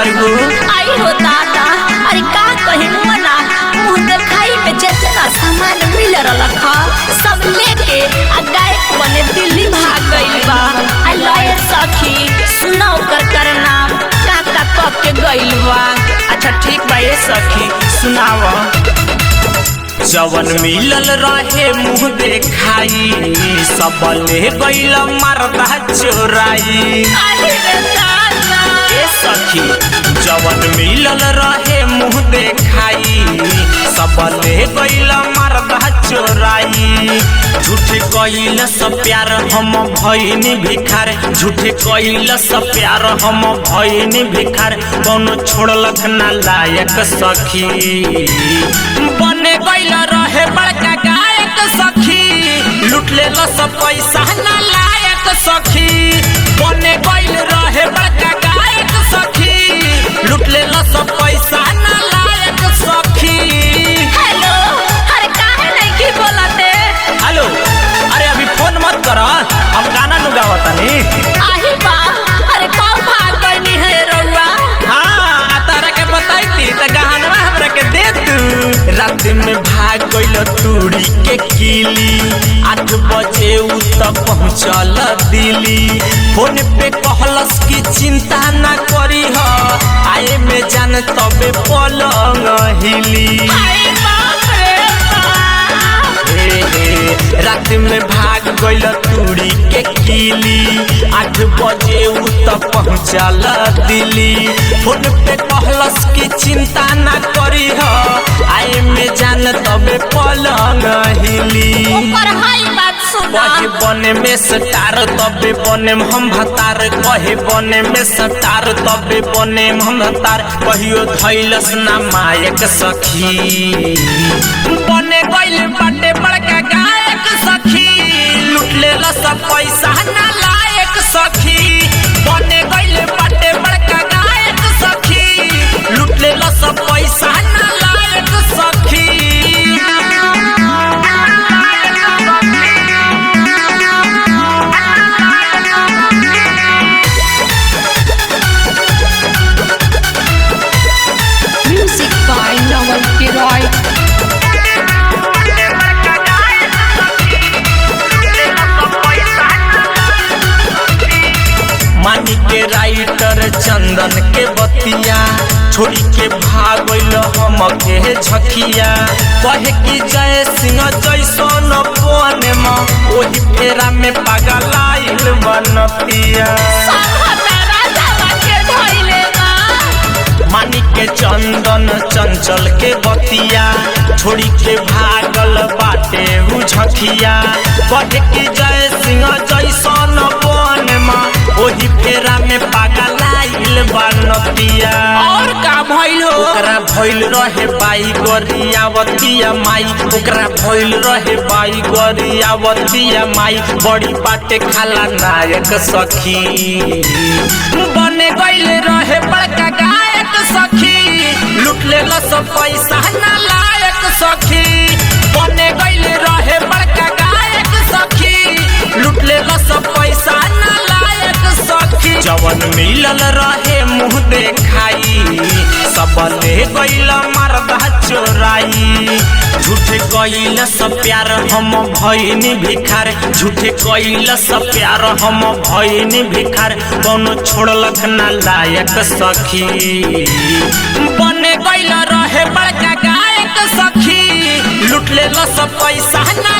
सखीबू। आई हो दादा, अरे का कहीं मना मुँह देखाई में जितना सामान मिल रखा सब लेके आ गायक बने दिल्ली भाग गइल बा। आ लए सखी सुना ओकर नाम का कह के गइल बा। अच्छा ठीक बा ये सखी सुनाव। जवन मिलल रहे मुँह देखाई सब ले गइल मर्दा चोराई। अरे रे दादा ए सखी जवन मिलल रहे मुँह देखाई सब ले गइल मर्दा चोराई। झूठे कइल सब प्यार हम भइनी भिखार, झूठे कइल सब प्यार हम भइनी भिखार। कौनो छोड़लक ना लायक सखी, बने गइल रहे बड़का गायक सखी। लूट ले सब पैसा ना लायक सखी, बने गइल रहे बड़का गायक सखी। लूट ले सब पैसा ना लायक सखी। हेलो, अरे काहे नहीं की बोलते? हेलो, अरे अभी फोन मत कर, हम गाना नु गावतानी। आही बा, अरे कब भाग गइनी है रउआ? हाँ तारा के बताई त गहनवा हमरा के दे तू। रात में भाग गइल तूड़ी के किली, 8 बजे उ त पहुँचल दिल्ली। फोन पे कहलस की चिंता ना करी ह, आए में जान तबे पलंग हिली। आई बाप रे बाप। रात में भाग गइल तूड़ी के किली, 8 बजे उ त पहुँचल दिल्ली। फोन पे कहलस की चिंता ना करी ह, आए में जान तबे पलंग हिली। ऊपर हाई बात सुना। कहे बने में स्टार तबे बने हम भतार, कहे बने में स्टार तबे बने हम भतार। कहियो धैलस ना मायक सखी, बने गइल बाटे बड़का गायक सखी। लूट ले सब पैसा ना लायक सखी, बने गइल बाटे बड़का गायक सखी। लूट ले सब पैसा ना लायक सखी। म्यूजिक बाय नवल किरॉय। मानी के राइटर चंदन के बतिया, छोड़ी के भागल हम के झकिया। कहे की जय सिंह जैसन बने माँ, ओही फेरा में पगलाइल बनतिया। मानी के चंदन चंचल के बतिया, छोड़ी के भागल बाटे उ झकिया। कहे की जय सिंह जैसन बने माँ, ओही फेरा में पगलाइल बनतिया। और का भइल हो? ओकरा भइल रहे बाई गरियावतिया माई, ओकरा भइल रहे बाई गरियावतिया माई। बड़ी बाटे खाला नायक सखी, बने गइल रहे बड़का गायक सखी। लूट ले सब पैसा ना लायक सखी, बने गइल रहे बड़का गायक सखी। लूट ले सब पैसा ना लायक सखी। जवन मिलल रहे मुँह देखाई सब ले गइल मर्दा चोराई। झूठे कइल सब प्यार हम भइनी भिखार, झूठे कइल सब प्यार हम भइनी भिखार। कौनो छोड़लक ना लायक सखी, बने गइल रहे बड़का गायक सखी। लूट ले सब पैसा ना